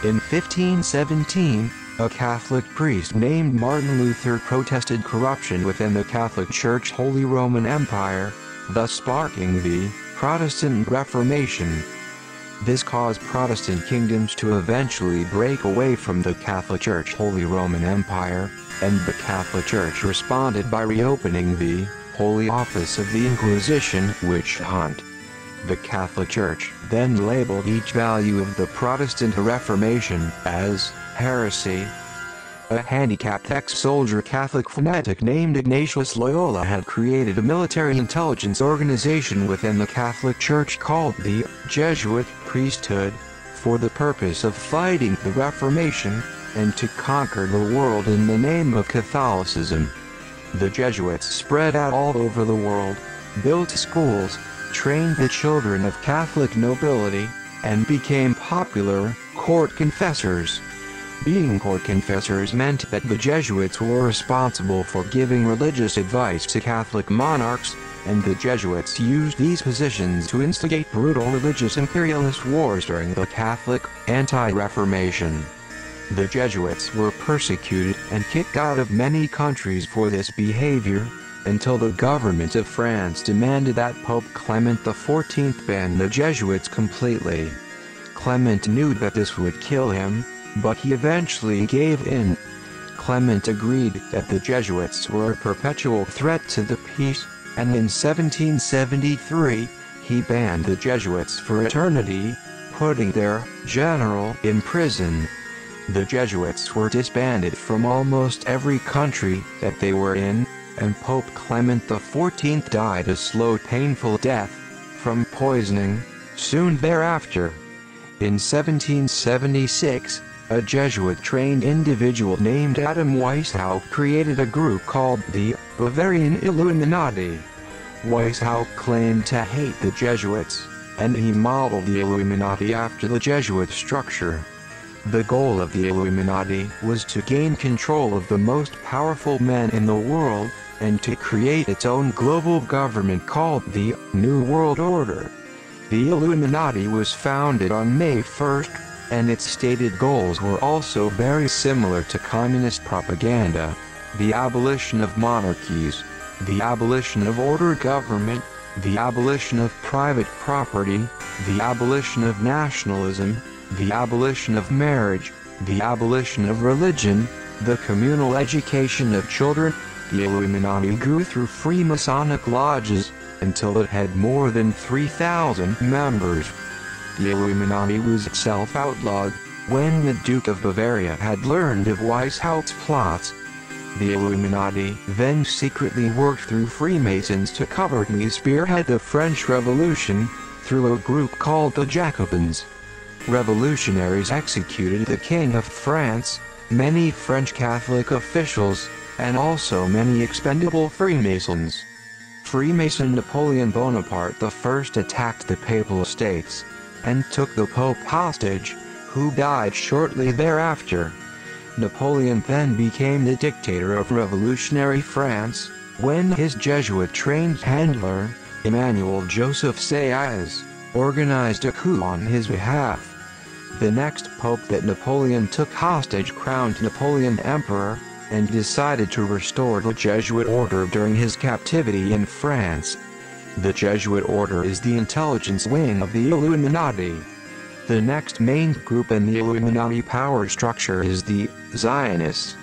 In 1517, a Catholic priest named Martin Luther protested corruption within the Catholic Church Holy Roman Empire, thus sparking the Protestant Reformation. This caused Protestant kingdoms to eventually break away from the Catholic Church Holy Roman Empire, and the Catholic Church responded by reopening the Holy Office of the Inquisition witch hunt. The Catholic Church then labeled each value of the Protestant Reformation as heresy. A handicapped ex-soldier Catholic fanatic named Ignatius Loyola had created a military intelligence organization within the Catholic Church called the Jesuit priesthood, for the purpose of fighting the Reformation, and to conquer the world in the name of Catholicism. The Jesuits spread out all over the world, built schools, trained the children of Catholic nobility, and became popular court confessors. Being court confessors meant that the Jesuits were responsible for giving religious advice to Catholic monarchs, and the Jesuits used these positions to instigate brutal religious imperialist wars during the Catholic anti-Reformation. The Jesuits were persecuted and kicked out of many countries for this behavior, until the government of France demanded that Pope Clement XIV ban the Jesuits completely. Clement knew that this would kill him, but he eventually gave in. Clement agreed that the Jesuits were a perpetual threat to the peace, and in 1773, he banned the Jesuits for eternity, putting their general in prison. The Jesuits were disbanded from almost every country that they were in, and Pope Clement XIV died a slow, painful death from poisoning soon thereafter. In 1776, a Jesuit-trained individual named Adam Weishaupt created a group called the Bavarian Illuminati. Weishaupt claimed to hate the Jesuits, and he modeled the Illuminati after the Jesuit structure. The goal of the Illuminati was to gain control of the most powerful men in the world, and to create its own global government called the New World Order. The Illuminati was founded on May 1st, and its stated goals were also very similar to communist propaganda: the abolition of monarchies, the abolition of order government, the abolition of private property, the abolition of nationalism, the abolition of marriage, the abolition of religion, the communal education of children. The Illuminati grew through Freemasonic lodges, until it had more than 3,000 members. The Illuminati was itself outlawed when the Duke of Bavaria had learned of Weishaupt's plots. The Illuminati then secretly worked through Freemasons to covertly spearhead the French Revolution, through a group called the Jacobins. Revolutionaries executed the King of France, many French Catholic officials, and also many expendable Freemasons. Freemason Napoleon Bonaparte I attacked the Papal States, and took the Pope hostage, who died shortly thereafter. Napoleon then became the dictator of revolutionary France, when his Jesuit-trained handler, Emmanuel Joseph Sieyès, organized a coup on his behalf. The next pope that Napoleon took hostage crowned Napoleon emperor, and decided to restore the Jesuit order during his captivity in France. The Jesuit order is the intelligence wing of the Illuminati. The next main group in the Illuminati power structure is the Zionists.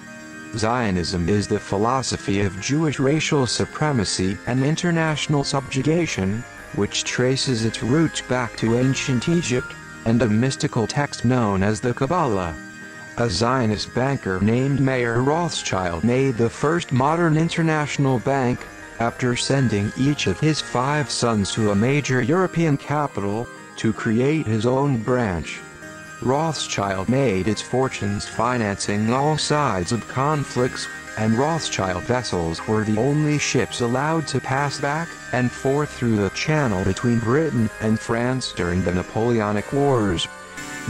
Zionism is the philosophy of Jewish racial supremacy and international subjugation, which traces its roots back to ancient Egypt, and a mystical text known as the Kabbalah. A Zionist banker named Mayer Rothschild made the first modern international bank, after sending each of his 5 sons to a major European capital, to create his own branch. Rothschild made its fortunes financing all sides of conflicts, and Rothschild vessels were the only ships allowed to pass back and forth through the channel between Britain and France during the Napoleonic Wars.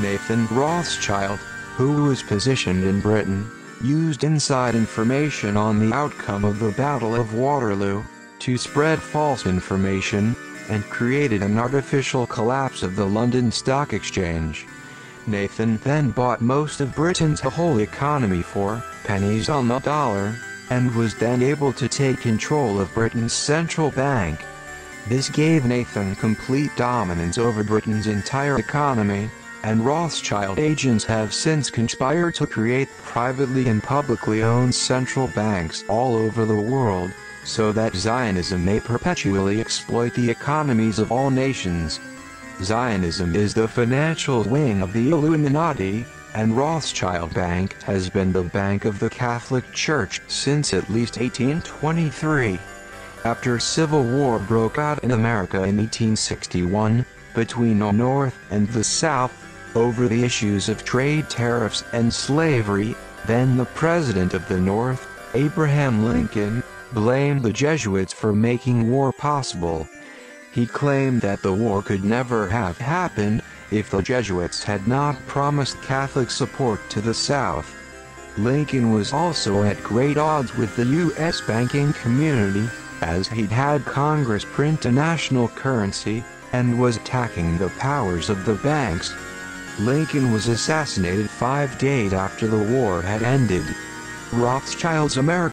Nathan Rothschild, who was positioned in Britain, used inside information on the outcome of the Battle of Waterloo, to spread false information, and created an artificial collapse of the London Stock Exchange. Nathan then bought most of Britain's whole economy for pennies on the dollar, and was then able to take control of Britain's central bank. This gave Nathan complete dominance over Britain's entire economy, and Rothschild agents have since conspired to create privately and publicly owned central banks all over the world, so that Zionism may perpetually exploit the economies of all nations. Zionism is the financial wing of the Illuminati, and Rothschild Bank has been the bank of the Catholic Church since at least 1823. After civil war broke out in America in 1861, between the North and the South, over the issues of trade tariffs and slavery, then the President of the North, Abraham Lincoln, blamed the Jesuits for making war possible. He claimed that the war could never have happened if the Jesuits had not promised Catholic support to the South. Lincoln was also at great odds with the U.S. banking community, as he'd had Congress print a national currency, and was attacking the powers of the banks. Lincoln was assassinated 5 days after the war had ended. Rothschild's American